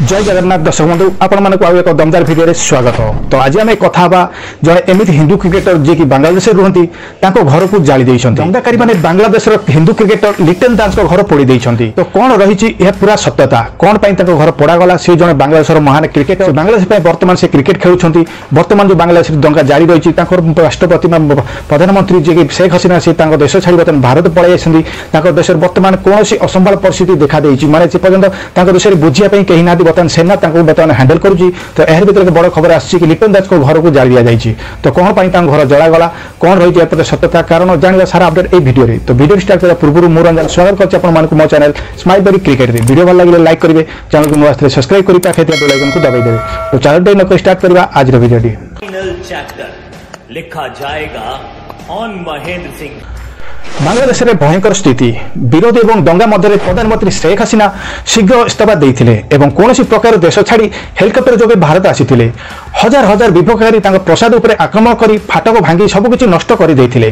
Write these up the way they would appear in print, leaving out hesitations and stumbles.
जय जगन्नाथ दर्शक बंधु आपण मानक आउ एक दमदार भिडियो स्वागत। तो आज आम कथा जड़े एमती हिंदू क्रिकेटर जी की बांग्लादेश रुहति घर को जाली दंगाकारी मैंने बांग्लादेश हिंदू क्रिकेटर लिटन दास घर पोड़ी देइछंती। तो कौन रही पूरा सत्यता कौन घर पोड़ागला सी जड़े बांग्लादेश महान क्रिकेटर बांग्लादेश बर्तमान से क्रिकेट खेलुंट। बर्तमान जो बांग्लादेश दंगा जारी रही राष्ट्रपति प्रधानमंत्री जी की शेख हसीना सी देश छाड़ी बर्तमान भारत पलि देश बर्तमान कौन असंभाल परिस्थिति देखा माने पर्यटन देश बुझापी कहीं ना बर्तमान सेना बर्तमान हैंडल करुच्ची। तो यह भर बड़ खबर आसी लिटन दास को घर को जाली दि जाएगी। तो कौन घर जलागला कौन रही सत्यता कारण जाना सारा अपडेट ये भिडियो। तो भिडियो स्टार्ट करने पूर्व मु रंजन स्वागत करते मो channel Smile Berry cricket video भल लगे लाइक करेंगे चैनल को नुआ सब्सक्राइब कर पाखे बेल आइकन को दबाई देवे। तो चलो नक स्टार्ट करवा आज वीडियो फाइनल चैप्टर लिखा जाएगा ऑन महेंद्र सिंह। बांग्लादेश में भयंकर स्थिति विरोधी और दंगा मध्य प्रधानमंत्री शेख हसीना शीघ्र इस्तीफा देते कौन प्रकार देश छाड़ी हेलिकप्टर जोगे भारत आसी हजार हजार विभोगकारी प्रसाद उपर आक्रमण कर फाटक भांगी सबकि नष्ट करदे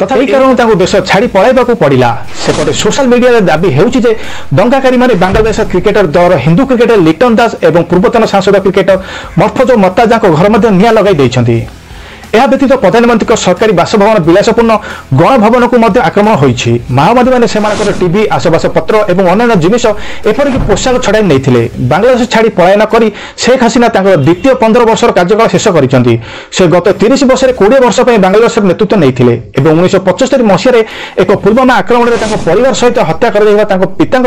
तथा यही कारण देश छाड़ी पलैवा पड़ा। सेपटे सोशल मीडिया दाबी होउछि जे दंगाकारी माने बांग्लादेश क्रिकेटर दल हिंदू क्रिकेटर लिटन दास और पूर्वतन सांसद क्रिकेटर मरफुज मोर्तजा घर में निआं लगाई देइछन्ति। यह व्यतीत प्रधानमंत्री सरकारी बासभवन विलासपूर्ण गणभवन को आक्रमण होती माओवादी मैंने से टीवी आसबास पत्र और अन्य जिनिस एपरिक पोशाक छड़ाई नहीं बांग्लादेश छाड़ी पलायन कर शेख हसीना द्वितीय 15 वर्षर कार्यकाल शेष करते। से गत 30 वर्ष 20 वर्ष बांग्लादेश नेतृत्व नहीं 1975 मसीह एक पुलवामा आक्रमण में परिवार सहित हत्या कर पिता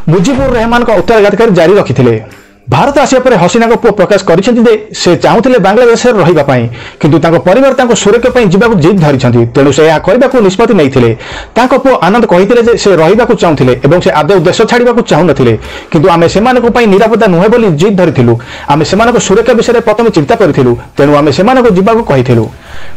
मुजिबुर रहमान का उत्तराधिकारी जारी रखिते। भारत आसिया पर हसीना को पुओ प्रकाश करिसेंति से चाहूले बांग्लादेश रहिबा पई किंतु तांको परिवार सुरक्षा पई जिबाकु जिद धरिसेंति। तेणु से या करबाकु निष्पत्ति नैथिले। तांको पुओ आनंद कहिथिले जे से रहिबाकु चाहूले एवं से आदौ देश छाड़िबाकु चाहू नथिले किंतु आमे सेमानकु पई निरापत्ता नुहे बोली जिद धरिथिलु। आमे सेमानकु सुरक्षा विषय प्रथम चिंता करिथिलु तेणु आमे सेमानकु जिबाकु कहिथिलु।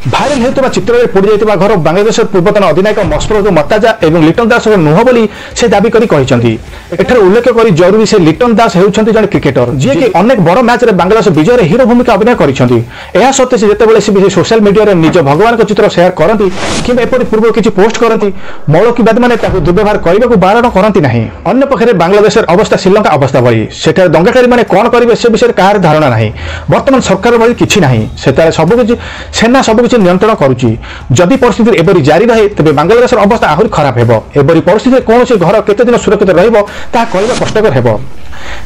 भाइराल हेतुवा चित्र में पोड़ी जाइतबा घर बांग्लादेश पूर्वतन अधिनायक मरफुज मोर्तजा और लिटन दास नुह बोली से दाबी करी कहिसंति। एठार उल्लेख करी जरूरी से लिटन दास हेउछंति जने क्रिकेटर जे कि अनेक बड़ मैच रे बांग्लादेश विजय हीरो भूमिका अभिनय करिसंति। एहा सत्ते से जेतेबेले से सोशल मीडिया रे निज भगवान को चित्र शेयर करंती कि एपरि पूर्व किछि पोस्ट करंती मौलकीवाद माने ताकु दुर्व्यवहार करबाकु बारण करंती नाही। अन्य पक्षरे बांग्लादेश अवस्था श्रीलंका अवस्था भली सेठार दंगाकारी माने कोन करिवे से विषय काहार धारणा नाही। वर्तमान सरकार भली किछि नाही सेतारे सब किछि सेना सबकिछि नियंत्रण करुच्ची। जदि परिस्थिति एबरी जारी रहे तेज बांग्लादेश अवस्था आहरी खराब हेबो। एबरी परिस्थिति कौन घर केते दिन सुरक्षित रहिबो ता कहबा कष्टकर हेबो।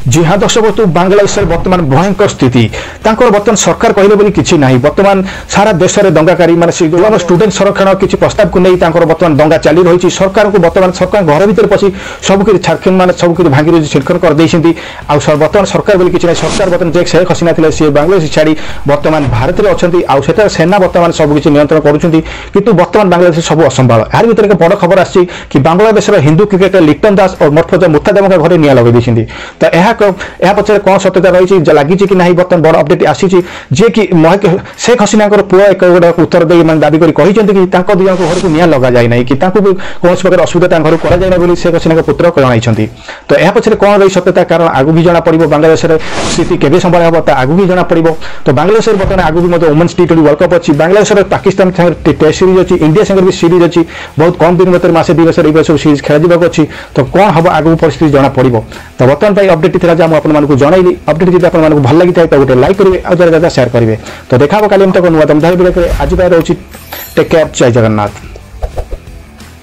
जी हाँ दर्शक बंधु बांग्लादेश बर्तमान भयंकर स्थिति बर्तमान सरकार कहले बोली किछि नाही। बर्तमान सारा देश में दंगाकारी माने स्टूडेंट संरक्षण किछि प्रस्ताव को नहीं बर्तमान दंगा चली रही। सरकार को बर्तमान सरकार घर भीतर पसी सबकि छारखिन माने सबकि भांगी छिड़खन कर देइछन्ती। आ बर्तमान सरकार बोली किछि नाही। सरकार बर्तमान जे शेख हसीना थिले से बांग्लादेश छाड़ी बर्तमान भारत में अछन्ती। आ सेटा सेना बर्तमान सबकि नियंत्रण करुछन्ती किंतु बर्तमान बांग्लादेश सब असंभाल। यार भीतर एक बड़ खबर आछि कि बांग्लादेश हिंदू क्रिकेटर लिटन दास और मरफुज मोर्तजा घर निआं लगे देइछन्ती। तो यह पछरे कौन सत्यता रही लगी कि नहीं बर्तमान बड़ अपडेट आसी जे कि शेख हसीना पुओ एक उत्तर दे दाबी कर कि दुई जन घर को निआं लगा जाए ना कि कौन प्रकार असुविधा घर को कराए शेख हसीना पुत्र जन। तो यह पछरे कौन रही सत्यता कारण आगु भी जना पड़ो बांग्लादेश स्थिति केवे संभाल हम आगु भी जना पड़ो। तो बांग्लादेश बर्तमान आगु भी वुमेन्स T20 वर्ल्ड कप अच्छी बांग्लादेश पाकिस्तान टेस्ट सीरीज अच्छी इंडिया संगे भी सीरीज अच्छी बहुत कम दिन भर मसे 2 मास सब सीरीज खेल अच्छी। तो कौन हम आगु परिस्थिति जना पड़ो। तो बर्तमान अपडेट था मुझे जनइली अपडेट जब आपको भल लगी तो गोटे लाइक करेंगे और ज्यादा शेयर करेंगे। तो देखा काली नुआ दमदार वीडियो आज रोचे टेक केयर जय जगन्नाथ।